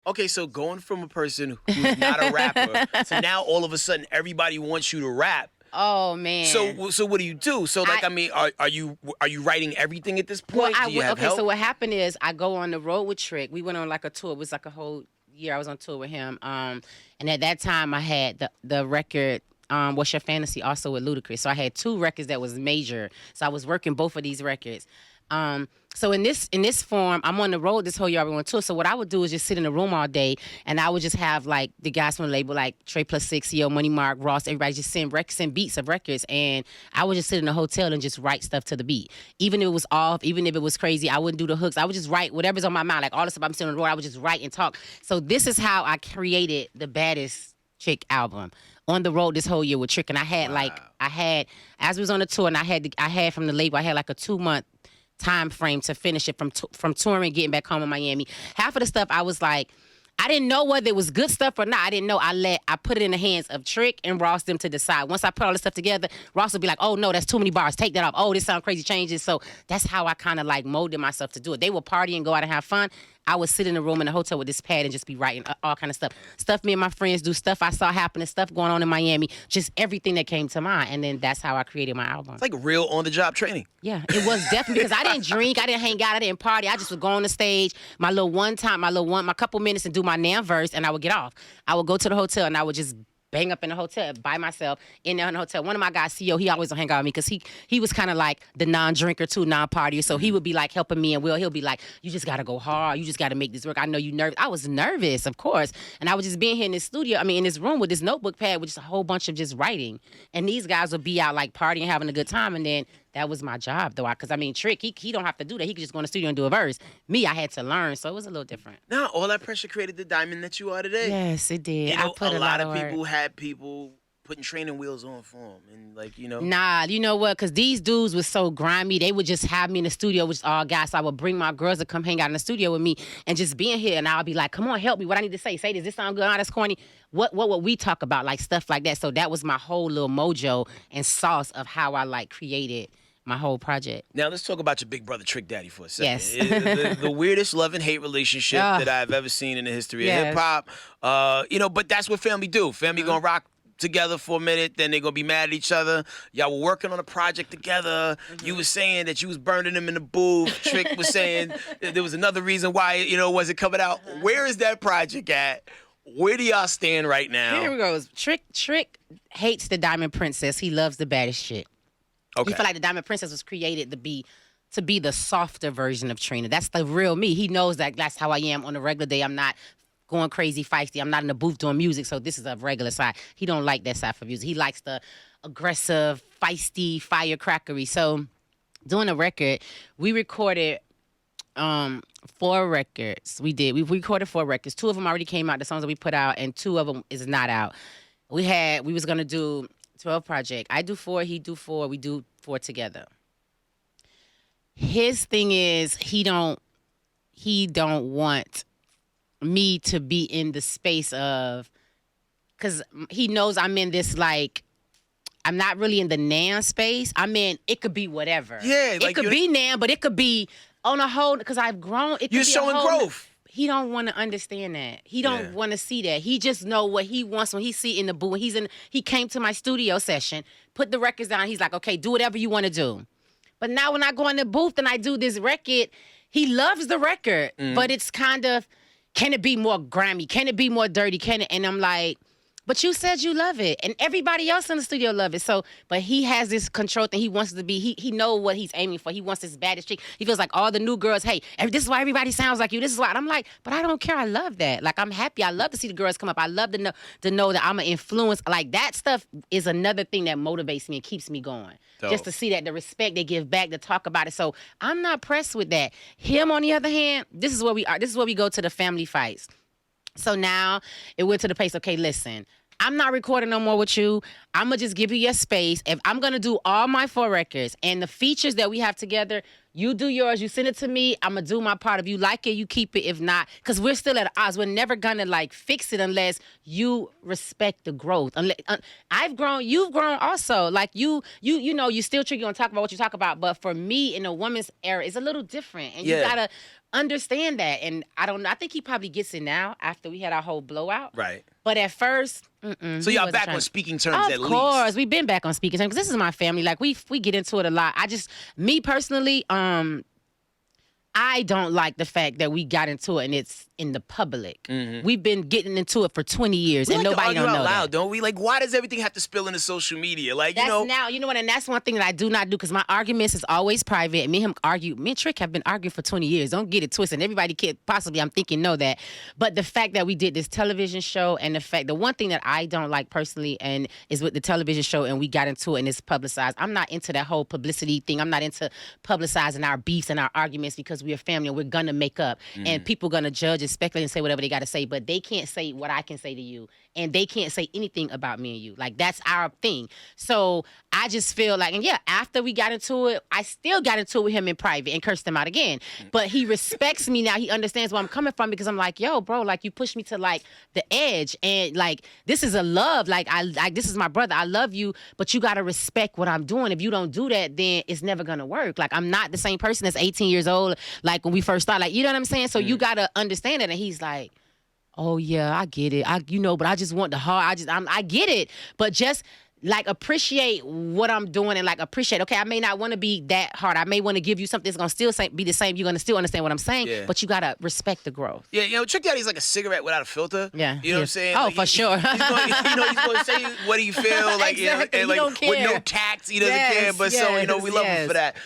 Okay, so going from a person who's not a rapper to now all of a sudden everybody wants you to rap. Oh man. So what do you do? So like I mean, are you writing everything at this point? Do you have help? So what happened is I go on the road with Trick. We went on like a tour. It was like a whole year I was on tour with him. And at that time I had the record What's Your Fantasy also with Ludacris. So I had 2 records that was major. So I was working both of these records. So in this form, I'm on the road this whole year I went on tour. So what I would do is just sit in the room all day, and I would just have like the guys from the label, like Trey Plus 60, Money Mark, Ross, everybody just send beats of records, and I would just sit in the hotel and just write stuff to the beat. Even if it was off, even if it was crazy, I wouldn't do the hooks. I would just write whatever's on my mind, like all the stuff I'm sitting on the road. I would just write and talk. So this is how I created the Baddest Chick album. On the road this whole year with Trick, and I had as we was on the tour, and I had from the label, I had like a 2-month time frame to finish it from touring, getting back home in Miami. Half of the stuff I was like, I didn't know whether it was good stuff or not. I didn't know. I put it in the hands of Trick and Ross them to decide. Once I put all this stuff together, Ross would be like, oh no, that's too many bars. Take that off. Oh, this sound crazy, change it. So that's how I kind of like molded myself to do it. They would party and go out and have fun. I would sit in the room in the hotel with this pad and just be writing all kind of stuff. Stuff me and my friends do, stuff I saw happening, stuff going on in Miami, just everything that came to mind. And then that's how I created my album. It's like real on-the-job training. Yeah, it was definitely because I didn't drink, I didn't hang out, I didn't party. I just would go on the stage, my couple minutes and do my damn verse, and I would get off. I would go to the hotel and I would just bang up in the hotel by myself in the hotel. One of my guys, CEO, he always would hang out with me because he was kind of like the non-drinker too, non-partier. So he would be like helping me, and he'll be like, you just got to go hard. You just got to make this work. I know you nervous. I was nervous, of course. And I was just being here in this studio, in this room with this notebook pad with just a whole bunch of just writing. And these guys would be out like partying, having a good time. And then that was my job, though, because Trick, he don't have to do that. He could just go in the studio and do a verse. Me, I had to learn, so it was a little different. Now, all that pressure created the diamond that you are today. Yes, it did. You know, I put a lot of people had people putting training wheels on for them, and like, you know. Nah, you know what? Because these dudes was so grimy. They would just have me in the studio, which is all guys. So I would bring my girls to come hang out in the studio with me and just being here, and I'll be like, come on, help me. What I need to say? Say, does this sound good? Oh, that's corny. What would we talk about? Like stuff like that. So that was my whole little mojo and sauce of how I like created my whole project. Now let's talk about your big brother Trick Daddy for a second. Yes. the weirdest love and hate relationship that I've ever seen in the history of hip hop. But that's what family do. Family gonna rock together for a minute, then they're gonna be mad at each other. Y'all were working on a project together. You was saying that you was burning them in the booth. Trick was saying there was another reason why it wasn't coming out. Where is that project at? Where do y'all stand right now? Here we go. Trick hates the Diamond Princess. He loves the Baddest Chick. Okay. He feel like the Diamond Princess was created to be the softer version of Trina. That's the real me. He knows that that's how I am on a regular day. I'm not going crazy, feisty. I'm not in the booth doing music, so this is a regular side. He don't like that side for music. He likes the aggressive, feisty, firecrackery. So doing a record, we recorded 4 records. We recorded 4 records. 2 of them already came out, the songs that we put out, and 2 of them is not out. We was gonna do 12 project. I do 4, he do 4, we do 4 together. His thing is he don't want me to be in the space of, because he knows I'm in this like, I'm not really in the Nan space. It could be whatever. Yeah, it could be Nan, but it could be on a whole, because I've grown. You're showing growth. He don't want to understand that. He don't want to see that. He just know what he wants when he see in the booth. He came to my studio session, put the records down. He's like, okay, do whatever you want to do. But now when I go in the booth and I do this record, he loves the record, but it's kind of, can it be more grimy? Can it be more dirty? And I'm like, but you said you love it. And everybody else in the studio love it. So, but he has this control thing. He wants to be, he know what he's aiming for. He wants this Baddest Chick. He feels like all the new girls, hey, this is why everybody sounds like you. This is why. And I'm like, but I don't care. I love that. Like, I'm happy. I love to see the girls come up. I love to know that I'm an influence. Like, that stuff is another thing that motivates me and keeps me going. Dope. Just to see that, the respect they give back, to talk about it. So I'm not pressed with that. Him, on the other hand, this is where we are. This is where we go to the family fights. So now it went to the place, okay, listen, I'm not recording no more with you. I'm going to just give you your space. If I'm going to do all my 4 records and the features that we have together, you do yours, you send it to me, I'm going to do my part. If you like it, you keep it. If not, because we're still at odds. We're never going to like fix it unless you respect the growth. I've grown, you've grown also. Like you still tricky on talk about what you talk about. But for me in a woman's era, it's a little different. And you got to understand that. And I don't know. I think he probably gets it now after we had our whole blowout. Right. But at first, so y'all back on speaking terms at least. Of course, we've been back on speaking terms because this is my family. Like we get into it a lot. Me personally, I don't like the fact that we got into it and it's in the public. We've been getting into it for 20 years and nobody don't know loud, that. don't we? Like, why does everything have to spill into social media? Like, you know what? And that's one thing that I do not do because my arguments is always private. And me and Trick have been arguing for 20 years. Don't get it twisted. Everybody could possibly, I'm thinking, know that. But the fact that we did this television show and the one thing that I don't like personally and is with the television show and we got into it and it's publicized. I'm not into that whole publicity thing. I'm not into publicizing our beefs and our arguments because we're a family and we're gonna make up and people gonna judge and speculate and say whatever they gotta say, but they can't say what I can say to you and they can't say anything about me and you. Like that's our thing. So I just feel like, and yeah, after we got into it, I still got into it with him in private and cursed him out again. But he respects me now. He understands where I'm coming from because I'm like, yo, bro, like you pushed me to like the edge and like this is a love. Like this is my brother. I love you, but you gotta respect what I'm doing. If you don't do that, then it's never gonna work. Like I'm not the same person that's 18 years old. Like when we first started, like you know what I'm saying. So you gotta understand it. And he's like, oh yeah, I get it. But I just want the heart. I get it. But just like appreciate what I'm doing and like appreciate, okay, I may not want to be that hard. I may want to give you something that's going to still be the same. You're going to still understand what I'm saying, but you got to respect the growth. Yeah, Trick Daddy's like a cigarette without a filter. Yeah. You know what I'm saying? Oh, like, for sure. He's going to say what do you feel, like, exactly. and like with no tact, he doesn't care, but so, we love him for that.